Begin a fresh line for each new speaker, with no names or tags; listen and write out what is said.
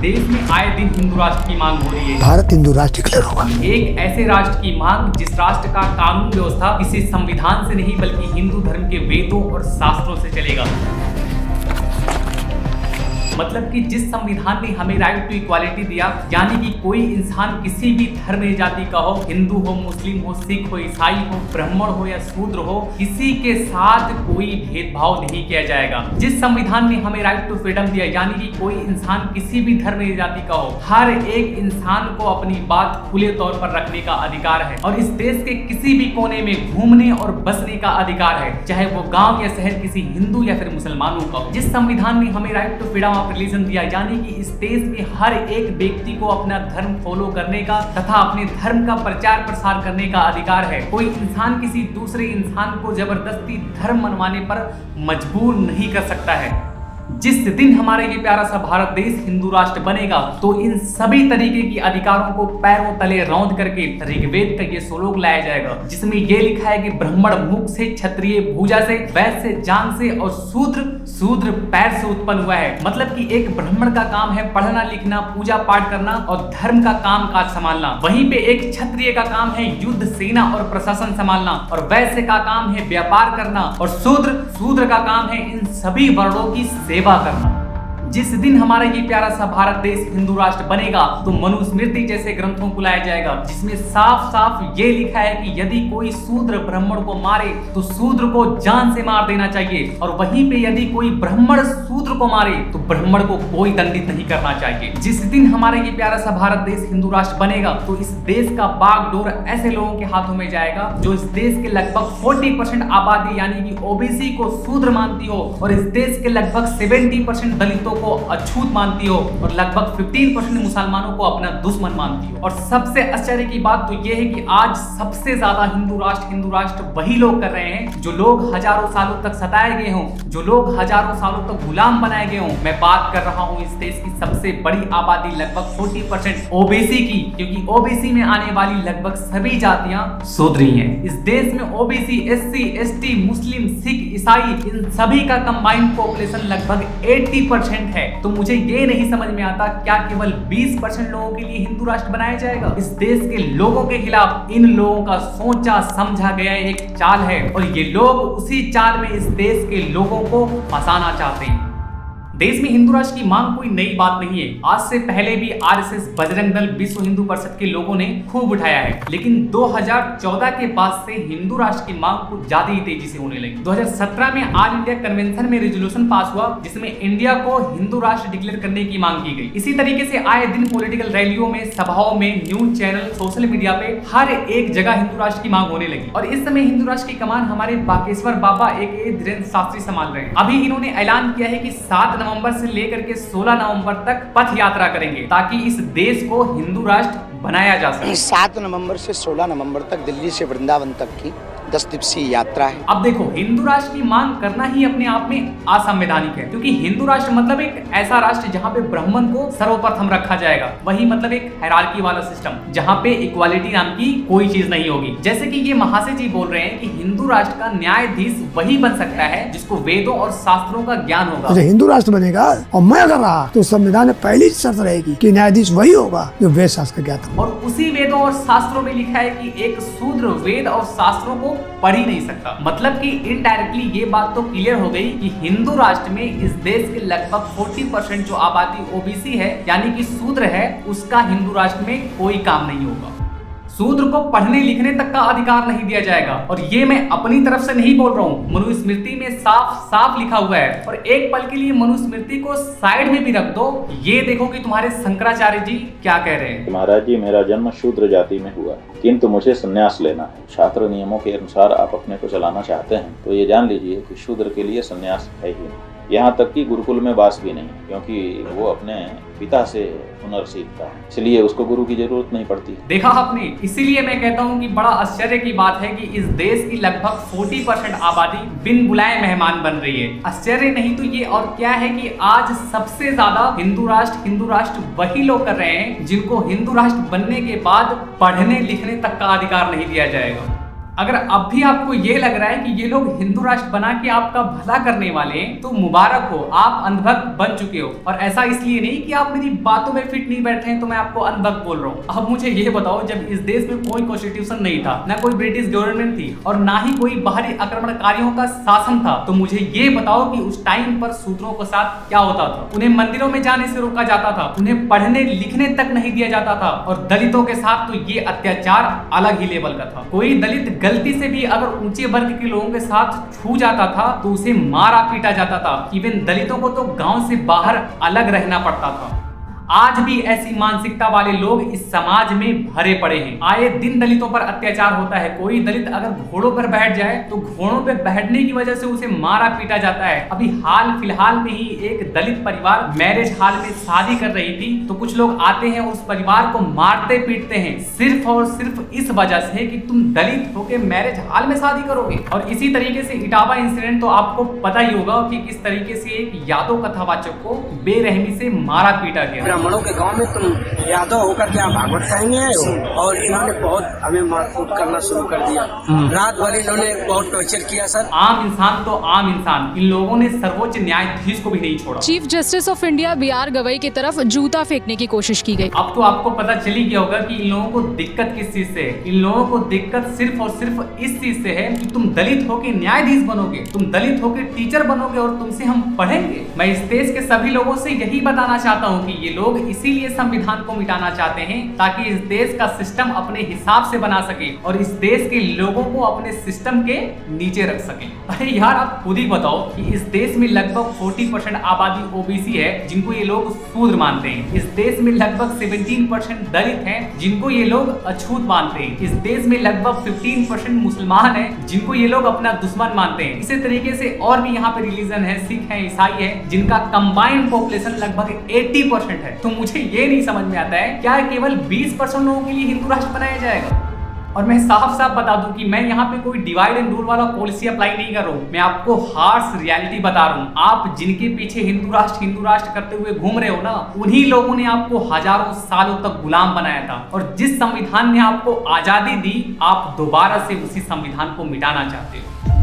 देश में आए दिन हिंदू राष्ट्र की मांग हो रही है।
भारत हिंदू राष्ट्र डिक्लेयर होगा।
एक ऐसे राष्ट्र की मांग जिस राष्ट्र का कानून व्यवस्था किसी संविधान से नहीं बल्कि हिंदू धर्म के वेदों और शास्त्रों से चलेगा। मतलब कि जिस संविधान ने हमें राइट टू इक्वालिटी दिया, यानी कि कोई इंसान किसी भी धर्म या जाति का हो, हिंदू हो, मुस्लिम हो, सिख हो, ईसाई हो, ब्राह्मण हो या शूद्र हो, किसी के साथ कोई भेदभाव नहीं किया जाएगा। जिस संविधान ने हमें राइट टू फ्रीडम दिया, यानी कि कोई इंसान किसी भी धर्म या जाति का हो, हर एक इंसान को अपनी बात खुले तौर पर रखने का अधिकार है और इस देश के किसी भी कोने में घूमने और बसने का अधिकार है, चाहे वो गांव या शहर किसी हिंदू या फिर मुसलमानों का हो। जिस संविधान ने हमें राइट टू फ्रीडम रिलीजन दिया, यानी कि इस देश में हर एक व्यक्ति को अपना धर्म फॉलो करने का तथा अपने धर्म का प्रचार प्रसार करने का अधिकार है। कोई इंसान किसी दूसरे इंसान को जबरदस्ती धर्म मनवाने पर मजबूर नहीं कर सकता है। जिस दिन हमारा ये प्यारा सा भारत देश हिंदू राष्ट्र बनेगा तो इन सभी तरीके की अधिकारों को पैरों तले रौंद करके ऋग्वेद का ये श्लोक लाया जाएगा, जिसमें ये लिखा है कि ब्राह्मण मुख से, क्षत्रिय भुजा से, वैश्य जांघ से और शूद्र पैर से उत्पन्न हुआ है। मतलब कि एक ब्राह्मण का काम है पढ़ना लिखना, पूजा पाठ करना और धर्म का काम काज संभालना। वहीं पे एक क्षत्रिय का काम है युद्ध, सेना और प्रशासन संभालना और वैश्य का काम है व्यापार करना और शूद्र का काम है इन सभी वर्णों की सेवा करना। जिस दिन हमारा ये प्यारा सा भारत देश हिंदू राष्ट्र बनेगा तो मनुस्मृति जैसे ग्रंथों को लाया जाएगा, जिसमें साफ साफ ये लिखा है कि यदि कोई शूद्र ब्राह्मण को मारे तो शूद्र को जान से मार देना चाहिए और वहीं पे यदि कोई ब्राह्मण शूद्र को मारे तो ब्राह्मण को कोई दंडित नहीं करना चाहिए। जिस दिन हमारा ये प्यारा सा भारत देश हिंदू राष्ट्र बनेगा तो इस देश का बागडोर ऐसे लोगों के हाथों में जाएगा जो इस देश के लगभग 40% आबादी यानी कि ओबीसी को शूद्र मानती हो और इस देश के लगभग 70% दलितों को अछूत मानती हो और लगभग 15% मुसलमानों को अपना दुश्मन मानती हो। और सबसे आश्चर्य की बात तो यह है कि आज सबसे ज्यादा हिंदू राष्ट्र वही लोग कर रहे हैं जो लोग हजारों सालों तक सताए गए हों, जो लोग हजारों सालों तक गुलाम बनाए गए हों। मैं बात कर रहा हूं इस देश की सबसे बड़ी आबादी लगभग 40% ओबीसी की, क्योंकि ओबीसी में आने वाली लगभग सभी जातियां शूद्री हैं। इस देश में ओबीसी, एससी, एसटी, मुस्लिम, सिख, ईसाई इन सभी का कंबाइंड पॉपुलेशन लगभग 80% है। तो मुझे ये नहीं समझ में आता क्या केवल 20% लोगों के लिए हिंदू राष्ट्र बनाया जाएगा। इस देश के लोगों के खिलाफ इन लोगों का सोचा समझा गया एक चाल है और ये लोग उसी चाल में इस देश के लोगों को फंसाना चाहते हैं। देश में हिंदू राष्ट्र की मांग कोई नई बात नहीं है। आज से पहले भी आरएसएस, बजरंग दल, विश्व हिंदू परिषद के लोगों ने खूब उठाया है, लेकिन 2014 के बाद से हिंदू राष्ट्र की मांग कुछ ज्यादा ही तेजी से होने लगी। 2017 में ऑल इंडिया कन्वेंशन में रेजोल्यूशन पास हुआ जिसमें इंडिया को हिंदू राष्ट्र डिक्लेयर करने की मांग की गई। इसी तरीके से आए दिन पॉलिटिकल रैलियों में, सभाओं में, न्यूज चैनल, सोशल मीडिया पे हर एक जगह हिंदू राष्ट्र की मांग होने लगी और इस समय हिंदू राष्ट्र की कमान हमारे बागेश्वर बाबा धीरेन्द्र शास्त्री संभाल रहे हैं। अभी इन्होंने ऐलान किया है कि 7 नवंबर से लेकर के 16 नवंबर तक पथ यात्रा करेंगे ताकि इस देश को हिंदू राष्ट्र बनाया जा सके।
7 नवंबर से 16 नवंबर तक दिल्ली से वृंदावन तक की 10 दिवसीय यात्रा है।
अब देखो, हिंदू राष्ट्र की मांग करना ही अपने आप में असंवैधानिक है, क्योंकि हिंदू राष्ट्र मतलब एक ऐसा राष्ट्र जहाँ पे ब्राह्मण को सर्वप्रथम रखा जाएगा। वही मतलब एक हायरार्की वाला सिस्टम जहाँ पे इक्वालिटी नाम की कोई चीज नहीं होगी। जैसे कि ये महाशय जी बोल रहे हैं कि हिंदू राष्ट्र का न्यायाधीश वही बन सकता है जिसको वेदों और शास्त्रों का ज्ञान होगा।
तो हिंदू राष्ट्र बनेगा और मैं अगर रहा तो संविधान में पहली शर्त रहेगी कि न्यायाधीश वही होगा जो वेद शास्त्र का ज्ञाता हो।
और उसी वेदों और शास्त्रों में लिखा है कि एक शूद्र वेद और शास्त्रों को पढ़ ही नहीं सकता। मतलब कि इनडायरेक्टली ये बात तो क्लियर हो गई कि हिंदू राष्ट्र में इस देश के लगभग 40% जो आबादी ओबीसी है यानी कि शूद्र है, उसका हिंदू राष्ट्र में कोई काम नहीं होगा। शूद्र को पढ़ने लिखने तक का अधिकार नहीं दिया जाएगा और ये मैं अपनी तरफ से नहीं बोल रहा हूँ, मनुस्मृति में साफ साफ लिखा हुआ है। और एक पल के लिए मनुस्मृति को साइड में भी रख दो, ये देखो कि तुम्हारे शंकराचार्य जी क्या कह रहे हैं।
महाराज जी, मेरा जन्म शूद्र जाति में हुआ, किंतु मुझे संन्यास लेना है। शास्त्र नियमों के अनुसार आप अपने को चलाना चाहते हैं तो ये जान लीजिए कि शूद्र के लिए संन्यास है ही नहीं। यहाँ तक कि गुरुकुल में वास भी नहीं, क्योंकि वो अपने पिता से हुनर सीखता है, इसलिए उसको गुरु की जरूरत नहीं पड़ती।
देखा आपने, इसीलिए मैं कहता हूँ कि बड़ा आश्चर्य की बात है कि इस देश की लगभग 40% आबादी बिन बुलाए मेहमान बन रही है। आश्चर्य नहीं तो ये और क्या है कि आज सबसे ज्यादा हिंदू राष्ट्र वही लोग कर रहे हैं जिनको हिंदू राष्ट्र बनने के बाद पढ़ने लिखने तक का अधिकार नहीं दिया जाएगा। अगर अब भी आपको ये लग रहा है कि ये लोग हिंदू राष्ट्र बना के आपका भला करने वाले हैं तो मुबारक हो, आप अंधभक्त बन चुके हो। और ऐसा इसलिए नहीं कि आप मेरी बातों में फिट नहीं बैठे हैं तो मैं आपको अंधभक्त बोल रहा हूँ। अब मुझे ये बताओ, जब इस देश में कोई कॉन्स्टिट्यूशन नहीं था, ना कोई ब्रिटिश गवर्नमेंट थी और ना ही कोई बाहरी आक्रमणकारियों का शासन था, तो मुझे ये बताओ कि उस टाइम पर शूद्रों के साथ क्या होता था। उन्हें मंदिरों में जाने से रोका जाता था, उन्हें पढ़ने लिखने तक नहीं दिया जाता था, और दलितों के साथ तो ये अत्याचार अलग ही लेवल का था। कोई दलित गलती से भी अगर ऊंचे वर्ग के लोगों के साथ छू जाता था तो उसे मारा पीटा जाता था। इवन दलितों को तो गांव से बाहर अलग रहना पड़ता था। आज भी ऐसी मानसिकता वाले लोग इस समाज में भरे पड़े हैं। आए दिन दलितों पर अत्याचार होता है। कोई दलित अगर घोड़ों पर बैठ जाए तो घोड़ों पर बैठने की वजह से उसे मारा पीटा जाता है। अभी हाल फिलहाल में ही एक दलित परिवार मैरिज हॉल में शादी कर रही थी तो कुछ लोग आते हैं उस परिवार को मारते पीटते हैं, सिर्फ और सिर्फ इस वजह से कि तुम दलित होके मैरिज हॉल में शादी करोगे। और इसी तरीके से इटावा इंसिडेंट तो आपको पता ही होगा कि किस तरीके से एक यादव कथावाचक को बेरहमी से मारा पीटा गया।
ब्राह्मणों के गांव में तुम यादव होकर के आप भागवत कहेंगे आए हो, और इन्होंने बहुत हमें मारकूट करना शुरू कर दिया। रात भर इन्होंने बहुत टॉर्चर किया सर।
आम इंसान तो आम इंसान, इन लोगों ने सर्वोच्च न्यायाधीश को भी नहीं छोड़ा।
Chief justice of India BR Gavai की तरफ जूता फेंकने की कोशिश की गई।
अब तो आपको पता चली गया होगा कि इन लोगों को दिक्कत किस चीज से है। इन लोगों को दिक्कत सिर्फ और सिर्फ इस चीज से है कि तुम दलित होके न्यायाधीश बनोगे, तुम दलित होके टीचर बनोगे और तुमसे हम पढ़ेंगे। मैं इस देश के सभी लोगों से यही बताना चाहता हूँ कि ये लोग इसीलिए संविधान को मिटाना चाहते हैं ताकि इस देश का सिस्टम अपने हिसाब से बना सके और इस देश के लोगों को अपने सिस्टम के नीचे रख सके। अरे यार, आप खुद ही बताओ कि इस देश में लगभग 40% आबादी OBC है जिनको ये लोग शूद्र मानते हैं। इस देश में लगभग 17% दलित हैं जिनको ये लोग अछूत मानते हैं। इस देश में लगभग 15% मुसलमान हैं जिनको ये लोग अपना दुश्मन मानते हैं। इसी तरीके से और भी यहाँ पे रिलीजन है, सिख है, ईसाई है, जिनका कंबाइंड पॉपुलेशन लगभग 80% है। तो मुझे ये नहीं समझ में आता है क्या केवल 20% लोगों के लिए हिंदू राष्ट्र बनाया जाएगा। और मैं साफ साफ बता दूं कि मैं यहाँ पे कोई डिवाइड एंड रूल वाला पॉलिसी अप्लाई नहीं कर रहा हूँ। मैं आपको हार्श रियलिटी बता रहा हूँ। आप जिनके पीछे हिंदू राष्ट्र करते हुए घूम रहे हो ना, उन्हीं लोगों ने आपको हजारों सालों तक गुलाम बनाया था। और जिस संविधान ने आपको आजादी दी, आप दोबारा से उसी संविधान को मिटाना चाहते हो।